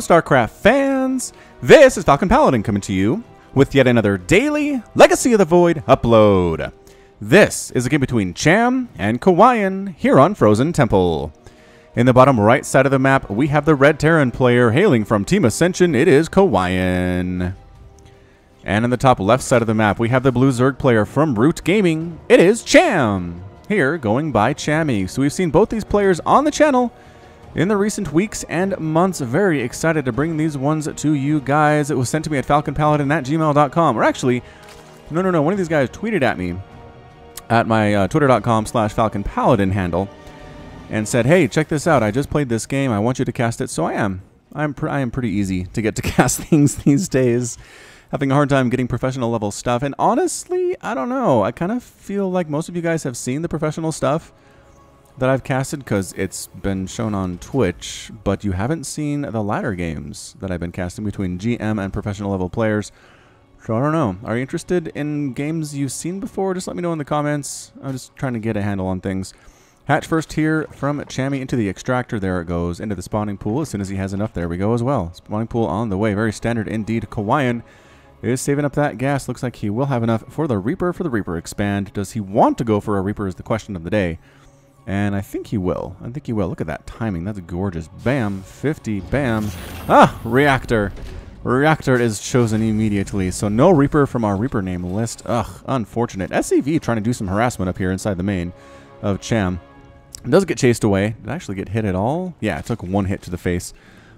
StarCraft fans? This is Falcon Paladin coming to you with yet another daily Legacy of the Void upload. This is a game between Cham and Kawaiian here on Frozen Temple. In the bottom right side of the map, we have the Red Terran player hailing from Team Ascension. It is Kawaiian. And in the top left side of the map, we have the Blue Zerg player from Root Gaming. It is Cham, here going by Chammy. So we've seen both these players on the channel in the recent weeks and months. Very excited to bring these ones to you guys. It was sent to me at falconpaladin@gmail.com. Or actually, no, one of these guys tweeted at me at my twitter.com/falconpaladin handle and said, hey, check this out. I just played this game. I want you to cast it. So I am pretty easy to get to cast things these days. Having a hard time getting professional level stuff. And honestly, I don't know. I kind of feel like most of you guys have seen the professional stuff that I've casted because it's been shown on Twitch, but you haven't seen the ladder games that I've been casting between GM and professional level players. So I don't know. Are you interested in games you've seen before? Just let me know in the comments. I'm just trying to get a handle on things. Hatch first here from Chammy into the extractor. There it goes. Into the spawning pool as soon as he has enough. There we go as well. Spawning pool on the way. Very standard indeed. Kawaiian is saving up that gas. Looks like he will have enough for the Reaper expand. Does he want to go for a Reaper is the question of the day. And I think he will. Look at that timing. That's gorgeous. Bam. 50. Bam. Ah! Reactor. Reactor is chosen immediately. So no Reaper from our Reaper name list. Ugh. Unfortunate. SCV trying to do some harassment up here inside the main of Cham. Does get chased away. Did it actually get hit at all? Yeah, it took one hit to the face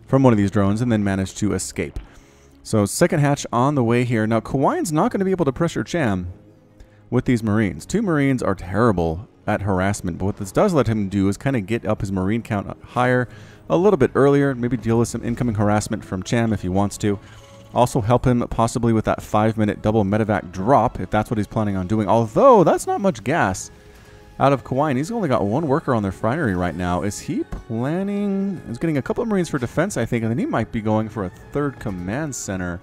from one of these drones and then managed to escape. So second hatch on the way here. Now Kawaiian's not going to be able to pressure Cham with these Marines. Two Marines are terrible at harassment, but what this does let him do is kind of get up his Marine count higher a little bit earlier, maybe deal with some incoming harassment from Cham if he wants to. Also help him possibly with that 5-minute double medevac drop if that's what he's planning on doing, although that's not much gas out of Kawaiian. He's only got one worker on the refinery right now. Is he planning? He's getting a couple of Marines for defense, I think, and then he might be going for a third command center.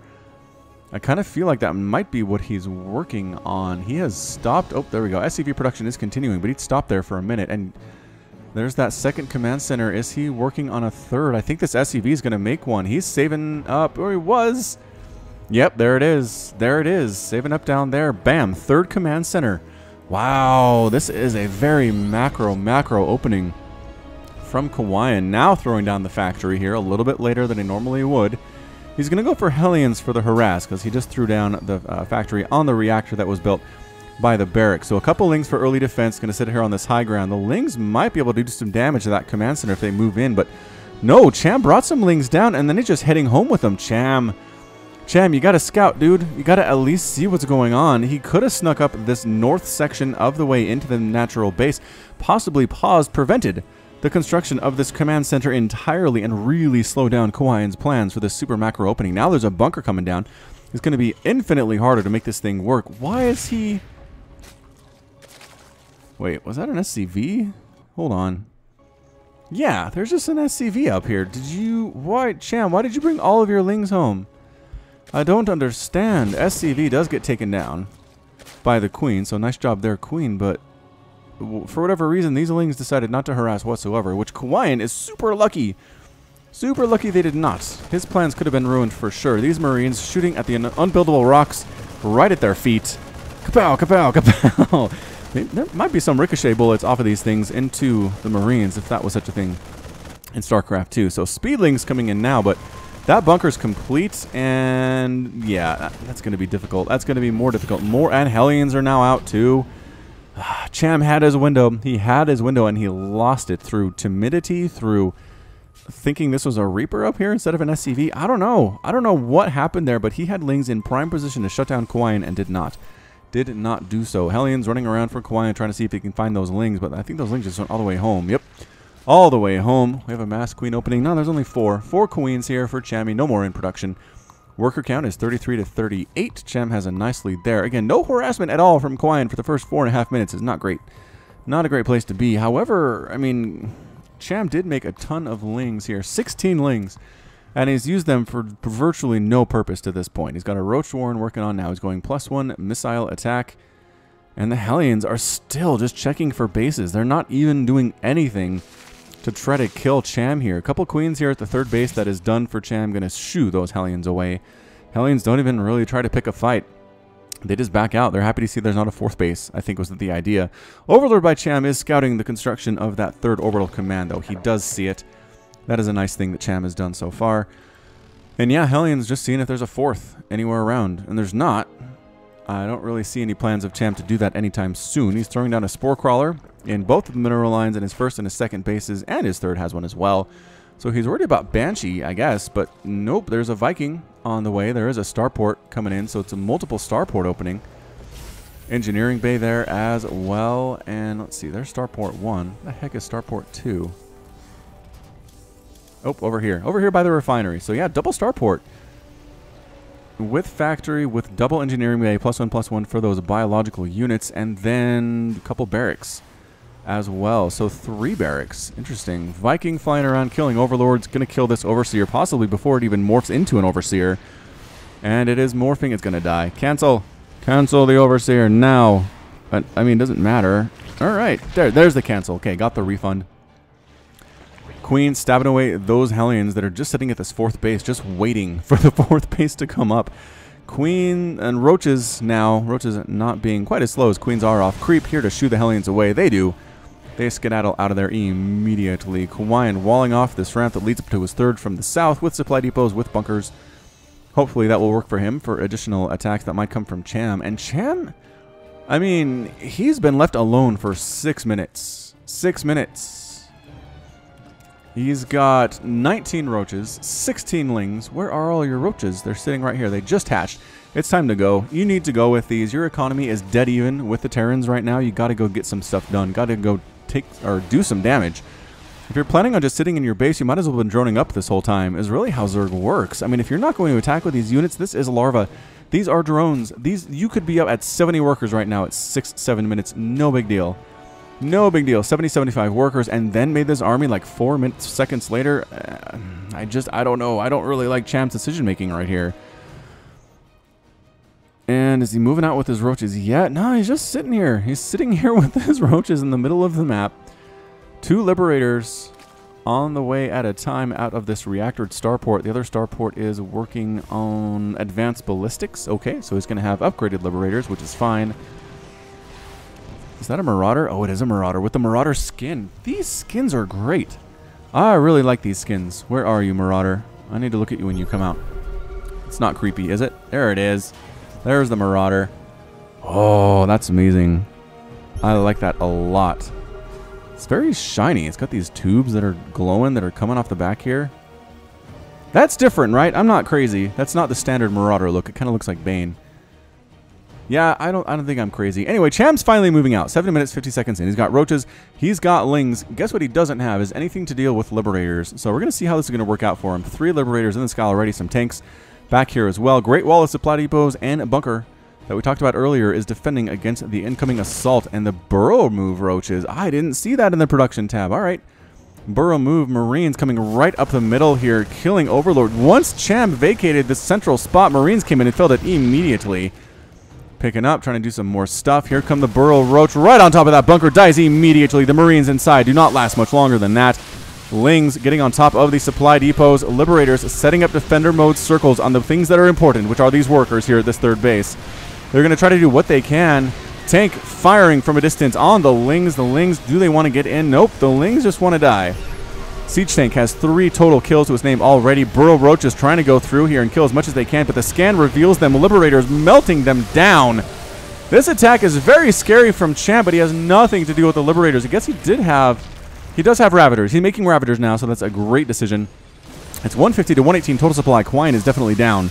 I kind of feel like that might be what he's working on. He has stopped. Oh, there we go. SCV production is continuing, but he'd stopped there for a minute. And there's that second command center. Is he working on a third? I think this SCV is going to make one. He's saving up, or he was. Yep, there it is. There it is. Saving up down there. Bam. Third command center. Wow. This is a very macro opening from Kawaiian. Now throwing down the factory here a little bit later than he normally would. He's going to go for Hellions for the harass because he just threw down the factory on the reactor that was built by the barracks. So a couple Lings for early defense. Going to sit here on this high ground. The Lings might be able to do some damage to that command center if they move in. But no, Cham brought some Lings down and then he's just heading home with them. Cham, you got to scout, dude. You got to at least see what's going on. He could have snuck up this north section of the way into the natural base. Possibly prevented the construction of this command center entirely and really slow down Kawaiian's plans for this super macro opening. Now there's a bunker coming down. It's going to be infinitely harder to make this thing work. Why is he... Wait, was that an SCV? Hold on. Yeah, there's just an SCV up here. Did you... Why, Cham, why did you bring all of your Lings home? I don't understand. SCV does get taken down by the Queen, so nice job there, Queen, but... for whatever reason, these Lings decided not to harass whatsoever, which Kawaiian is super lucky. Super lucky they did not. His plans could have been ruined for sure. These Marines shooting at the unbuildable rocks right at their feet. Kapow, kapow, kapow. There might be some ricochet bullets off of these things into the Marines, if that was such a thing in StarCraft 2. So Speedlings coming in now, but that bunker's complete, and yeah, that's going to be difficult. That's going to be more difficult. And Hellions are now out too. Cham had his window. He had his window and he lost it through timidity, through thinking this was a Reaper up here instead of an SCV. I don't know. I don't know what happened there, but he had Lings in prime position to shut down Kawaiian and did not. Did not do so. Hellions running around for Kawaiian trying to see if he can find those Lings, but I think those Lings just went all the way home. Yep. All the way home. We have a mass Queen opening. No, there's only 4. 4 Queens here for Chammy. No more in production. Worker count is 33 to 38. Cham has a nice lead there. Again, no harassment at all from Kawaiian for the first 4.5 minutes. Is not great. Not a great place to be. However, I mean, Cham did make a ton of Lings here. 16 Lings. And he's used them for virtually no purpose to this point. He's got a Roach Warren working on now. He's going +1 missile attack. And the Hellions are still just checking for bases. They're not even doing anything to try to kill Cham here. A couple queens here at the third base. That is done for Cham. Going to shoo those Hellions away. Hellions don't even really try to pick a fight. They just back out. They're happy to see there's not a fourth base, I think was the idea. Overlord by Cham is scouting the construction of that third orbital command, though. He does see it. That is a nice thing that Cham has done so far. And yeah, Hellions just seeing if there's a fourth anywhere around. And there's not. I don't really see any plans of Cham to do that anytime soon. He's throwing down a Spore Crawler in both of the mineral lines in his first and his second bases, and his third has one as well. So he's worried about Banshee, I guess, but nope, there's a Viking on the way. There is a starport coming in, so it's a multiple starport opening. Engineering bay there as well, and let's see, there's starport 1. What the heck is starport 2? Oh, over here by the refinery. So yeah, double starport with factory, with double engineering bay, +1/+1 for those biological units, and then a couple barracks as well. So 3 barracks. Interesting. Viking flying around, killing overlords. Going to kill this overseer, possibly before it even morphs into an overseer. And it is morphing. It's going to die. Cancel. Cancel the overseer now. But, I mean, doesn't matter. All right. There's the cancel. Okay, got the refund. Queen stabbing away those Hellions that are just sitting at this fourth base, just waiting for the fourth base to come up. Queen and Roaches now. Roaches not being quite as slow as Queens are off. Creep here to shoo the Hellions away. They do. They skedaddle out of there immediately. Kawaiian walling off this ramp that leads up to his third from the south with supply depots, with bunkers. Hopefully that will work for him for additional attacks that might come from Cham. And Cham, I mean, he's been left alone for 6 minutes. 6 minutes. He's got 19 roaches, 16 lings. Where are all your roaches? They're sitting right here. They just hatched. It's time to go. You need to go with these. Your economy is dead even with the Terrans right now. You got to go get some stuff done. Got to go take or do some damage. If you're planning on just sitting in your base, you might as well have been droning up this whole time, is really how Zerg works. I mean, if you're not going to attack with these units, this is a larva. These are drones. You could be up at 70 workers right now at 6-7 minutes. No big deal. No big deal. 70-75 workers, and then made this army like 4 seconds later. I don't know. I don't really like Cham's decision making right here. And is he moving out with his roaches yet? No, he's just sitting here. He's sitting here with his roaches in the middle of the map. 2 liberators on the way at a time out of this reactor starport. The other starport is working on advanced ballistics. Okay, so he's going to have upgraded liberators, which is fine. Is that a Marauder? Oh, it is a Marauder with the Marauder skin. These skins are great. I really like these skins. Where are you, Marauder? I need to look at you when you come out. It's not creepy, is it? There it is. There's the Marauder. Oh, that's amazing. I like that a lot. It's very shiny. It's got these tubes that are glowing that are coming off the back here. That's different, right? I'm not crazy. That's not the standard Marauder look. It kind of looks like Bane. Yeah, I don't think I'm crazy. Anyway, Cham's finally moving out. 7 minutes, 50 seconds in. He's got roaches. He's got lings. Guess what he doesn't have is anything to deal with liberators. So we're going to see how this is going to work out for him. 3 liberators in the sky already. Some tanks back here as well. Great wall of supply depots and a bunker that we talked about earlier is defending against the incoming assault and the burrow move roaches. I didn't see that in the production tab. All right. Burrow move Marines coming right up the middle here, killing Overlord. Once Cham vacated this central spot, Marines came in and filled it immediately. Picking up, trying to do some more stuff. Here come the Burrow Roach right on top of that bunker. Dies immediately. The Marines inside do not last much longer than that. Lings getting on top of the supply depots. Liberators setting up defender mode circles on the things that are important, which are these workers here at this third base. They're going to try to do what they can. Tank firing from a distance on the Lings. The Lings, do they want to get in? Nope. The Lings just want to die. Siege Tank has 3 total kills to his name already. Burrow Roach is trying to go through here and kill as much as they can, but the scan reveals them. Liberators melting them down. This attack is very scary from Cham, but he has nothing to do with the Liberators. I guess he does have Ravagers. He's making Ravagers now, so that's a great decision. It's 150 to 118 total supply. Kawaiian is definitely down.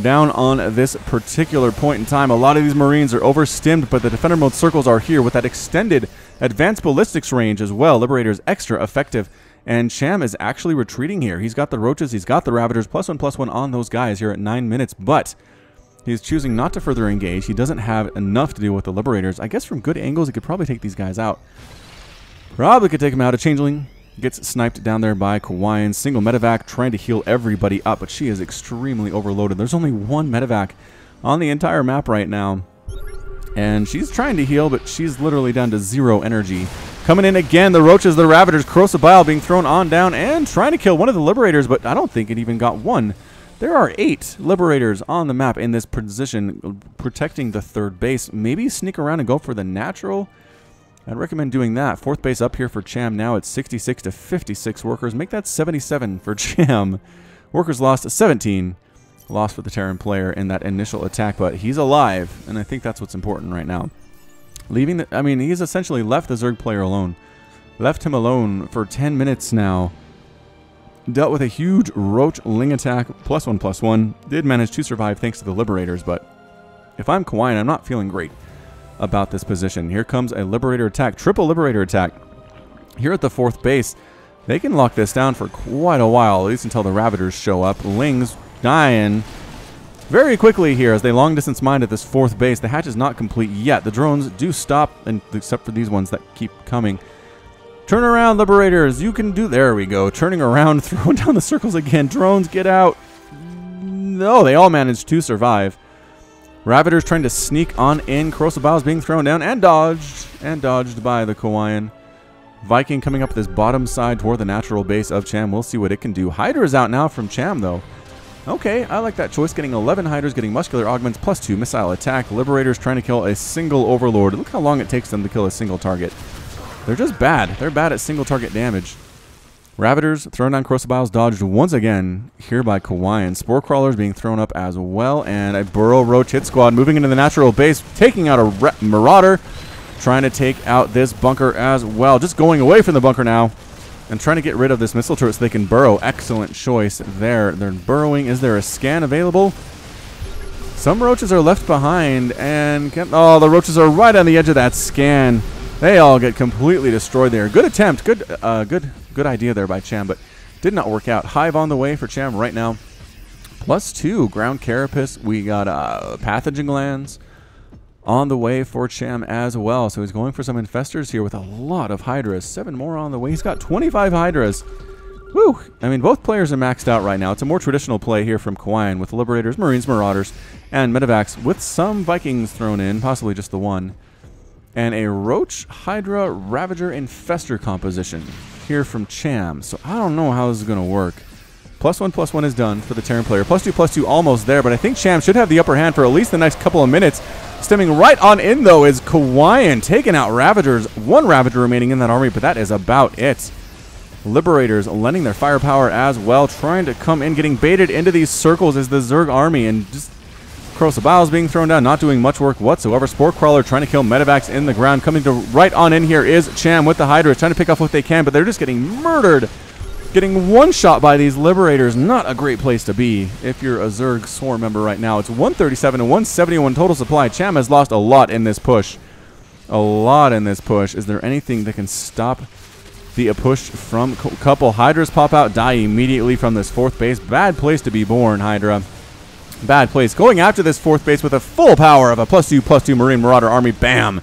Down on this particular point in time. A lot of these Marines are overstimmed, but the defender mode circles are here with that extended advanced ballistics range as well. Liberators extra effective. And Cham is actually retreating here. He's got the Roaches, he's got the Ravagers, +1/+1 on those guys here at 9 minutes, but he's choosing not to further engage. He doesn't have enough to deal with the Liberators. I guess from good angles, he could probably take these guys out. Probably could take him out. A Changeling gets sniped down there by Kawaiian. Single medevac trying to heal everybody up, but she is extremely overloaded. There's only 1 medevac on the entire map right now. And she's trying to heal, but she's literally down to 0 energy. Coming in again, the Roaches, the Ravagers, Corrosive Bile being thrown on down and trying to kill one of the Liberators, but I don't think it even got one. There are 8 Liberators on the map in this position protecting the 3rd base. Maybe sneak around and go for the natural. I'd recommend doing that. 4th base up here for Cham now. It's 66 to 56 workers. Make that 77 for Cham. Workers lost 17. Lost for the Terran player in that initial attack, but he's alive, and I think that's what's important right now. Leaving the, I mean, he's essentially left the Zerg player alone. Left him alone for 10 minutes now. Dealt with a huge Roach Ling attack, +1/+1. Did manage to survive thanks to the Liberators, but if I'm Kawaiian, I'm not feeling great about this position. Here comes a Liberator attack, triple Liberator attack. Here at the 4th base, they can lock this down for quite a while, at least until the Ravagers show up. Ling's dying very quickly here as they long distance mine at this 4th base. The hatch is not complete yet. The drones do stop, and except for these ones that keep coming. Turn around, Liberators. You can do... There we go. Turning around, throwing down the circles again. Drones, get out. No, they all managed to survive. Ravagers trying to sneak on in. Corrosive Bile is being thrown down and dodged. And dodged by the Kawaiian. Viking coming up this bottom side toward the natural base of Cham. We'll see what it can do. Hydra is out now from Cham, though. Okay, I like that choice. Getting 11 Hydras, getting muscular augments, +2 missile attack. Liberators trying to kill a single Overlord. Look how long it takes them to kill a single target. They're just bad. They're bad at single target damage. Ravagers thrown down. Corrosive Biles dodged once again here by Kawaiian. Spore Crawlers being thrown up as well. And a Burrow Roach hit squad moving into the natural base, taking out a Marauder. Trying to take out this bunker as well. Just going away from the bunker now. And trying to get rid of this missile turret so they can burrow. Excellent choice there. They're burrowing. Is there a scan available? Some Roaches are left behind. And oh, the Roaches are right on the edge of that scan. They all get completely destroyed there. Good attempt. Good idea there by Cham, but did not work out. Hive on the way for Cham right now. +2 ground carapace. We got pathogen glands on the way for Cham as well. So he's going for some infestors here with a lot of Hydras. 7 more on the way. He's got 25 Hydras. Woo! I mean, both players are maxed out right now. It's a more traditional play here from Kawaiian with Liberators, Marines, Marauders, and Medivacs with some Vikings thrown in, possibly just the one. And a Roach, Hydra, Ravager, Infestor composition here from Cham. So I don't know how this is going to work. +1/+1 is done for the Terran player. +2/+2 almost there, but I think Cham should have the upper hand for at least the next couple of minutes. Stemming right on in, though, is Kawaiian taking out Ravagers. 1 Ravager remaining in that army, but that is about it. Liberators lending their firepower as well, trying to come in, getting baited into these circles as the Zerg army, and just Corrosive Bile is being thrown down, not doing much work whatsoever. Spore Crawler trying to kill Medivacs in the ground. Coming to right on in here is Cham with the Hydras, trying to pick off what they can, but they're just getting murdered. Getting one-shot by these Liberators. Not a great place to be if you're a Zerg Swarm member right now. It's 137 to 171 total supply. Cham has lost a lot in this push. A lot in this push. Is there anything that can stop the push from a couple Hydras pop out, die immediately from this 4th base? Bad place to be born, Hydra. Bad place. Going after this 4th base with a full power of a +2/+2 Marine Marauder army. Bam!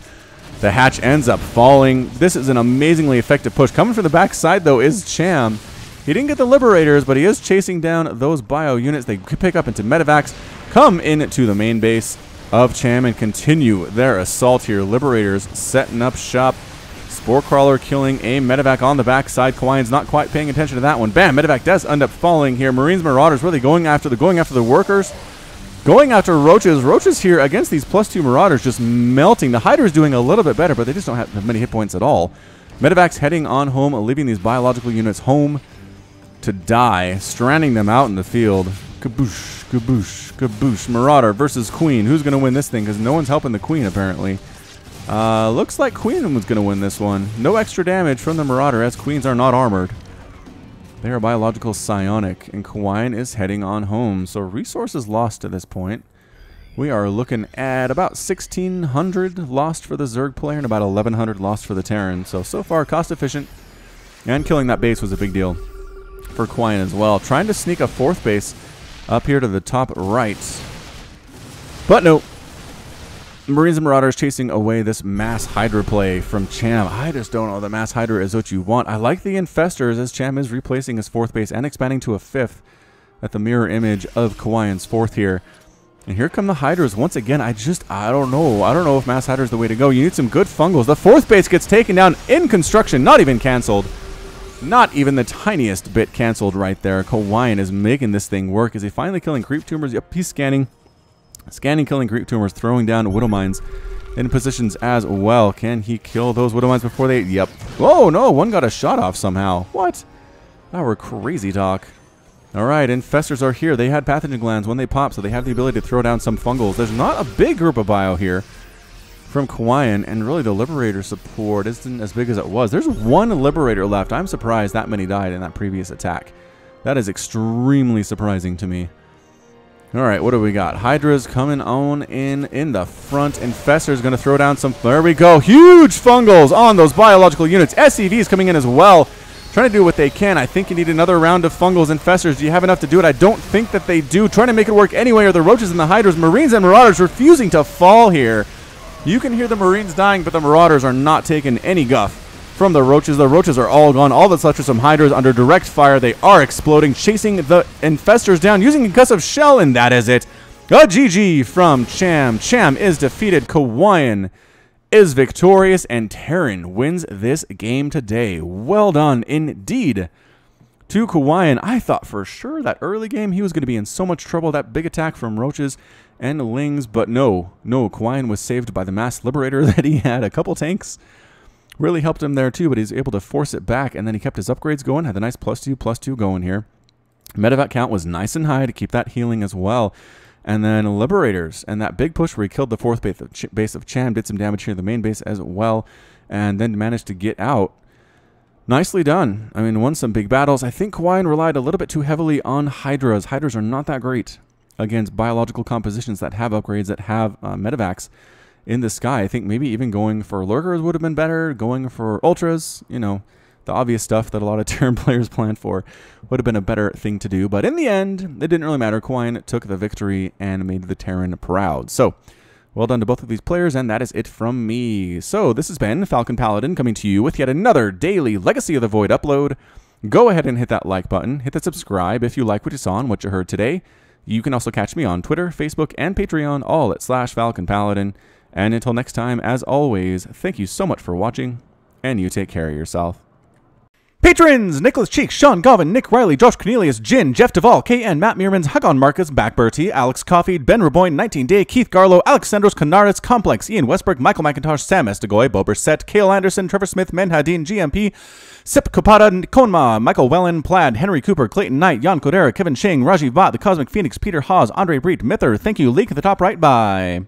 The hatch ends up falling. This is an amazingly effective push. Coming from the back side, though, is Cham. He didn't get the Liberators, but he is chasing down those bio units. They pick up into Medivacs, come into the main base of Cham, and continue their assault here. Liberators setting up shop. Spore Crawler killing a Medivac on the backside. Kawaiian's not quite paying attention to that one. Bam! Medivac does end up falling here. Marines, Marauders, where are they going after? They're going after the workers. Going after Roaches. Roaches here against these +2 Marauders just melting. The Hydra's doing a little bit better, but they just don't have many hit points at all. Medivac's heading on home, leaving these biological units home to die. Stranding them out in the field. Kaboosh, kaboosh, kaboosh. Marauder versus Queen. Who's going to win this thing? Because no one's helping the Queen, apparently. Looks like Queen was going to win this one. No extra damage from the Marauder, as Queens are not armored. They are biological psionic, and Kawaiian is heading on home. So resources lost to this point. We are looking at about 1,600 lost for the Zerg player and about 1,100 lost for the Terran. So far, cost efficient. And killing that base was a big deal for Kawaiian as well. Trying to sneak a 4th base up here to the top right. But no. Marines and Marauders chasing away this mass Hydra play from Cham. I just don't know that mass Hydra is what you want. I like the Infestors as Cham is replacing his 4th base and expanding to a 5th at the mirror image of Kawaiian's 4th here. And here come the Hydras once again. I don't know. I don't know if Mass Hydra is the way to go. You need some good fungals. The 4th base gets taken down in construction. Not even canceled. Not even the tiniest bit canceled right there. Kawaiian is making this thing work. Is he finally killing creep tumors? Yep, he's scanning. Scanning, killing creep tumors, throwing down Widow Mines in positions as well. Can he kill those Widow Mines before they... Yep. Oh, no. One got a shot off somehow. What? That were crazy talk. Alright, infestors are here. They had pathogen glands when they pop, so they have the ability to throw down some fungals. There's not a big group of bio here from Kawaiian, and really the Liberator support isn't as big as it was. There's one Liberator left. I'm surprised that many died in that previous attack. That is extremely surprising to me. Alright, what do we got? Hydra's coming on in the front. Infestor's going to throw down some... There we go. Huge fungals on those biological units. SCV's coming in as well. Trying to do what they can. I think you need another round of fungals. Infestors, do you have enough to do it? I don't think that they do. Trying to make it work anyway are the Roaches and the Hydras. Marines and Marauders refusing to fall here. You can hear the Marines dying, but the Marauders are not taking any guff from the Roaches. The Roaches are all gone. All that's left are some Hydras under direct fire. They are exploding, chasing the Infestors down, using concussive shell, and that is it. A GG from Cham. Cham is defeated. Kawaiian is victorious, and Terran wins this game today. Well done indeed to Kawaiian. I thought for sure that early game he was going to be in so much trouble, that big attack from Roaches and Lings, but no, Kawaiian was saved by the Mass Liberator that he had. A couple tanks really helped him there too, but he's able to force it back, and then he kept his upgrades going, had the nice +2/+2 going here. Medevac count was nice and high to keep that healing as well. And then Liberators, and that big push where he killed the 4th base of Cham, did some damage here to the main base as well, and then managed to get out. Nicely done. I mean, won some big battles. I think Kawaiian relied a little bit too heavily on Hydras. Hydras are not that great against biological compositions that have upgrades, that have medevacs in the sky. I think maybe even going for Lurkers would have been better. Going for Ultras, you know, the obvious stuff that a lot of Terran players plan for would have been a better thing to do. But in the end, it didn't really matter. Kawaiian took the victory and made the Terran proud. So, well done to both of these players, and that is it from me. So, this has been Falcon Paladin coming to you with yet another daily Legacy of the Void upload. Go ahead and hit that like button. Hit the subscribe if you like what you saw and what you heard today. You can also catch me on Twitter, Facebook, and Patreon, all at /Falcon Paladin. And until next time, as always, thank you so much for watching, and you take care of yourself. Patrons! Nicholas Cheek, Sean Govin, Nick Riley, Josh Cornelius, Jin, Jeff Duvall, KN, Matt Meermans, Hagon Marcus, Backberty, Alex Coffey, Ben Raboyne, 19 Day, Keith Garlow, Alexandros Canaris, Complex, Ian Westbrook, Michael McIntosh, Sam Estegoy, Bober Set, Cale Anderson, Trevor Smith, Menhadin, GMP, Sip Kopata, Konma, Michael Wellen, Plaid, Henry Cooper, Clayton Knight, Jan Kodera, Kevin Shing, Rajiv Bhatt, The Cosmic Phoenix, Peter Haas, Andre Breet, Mither. Thank you, Leak at the top right. Bye.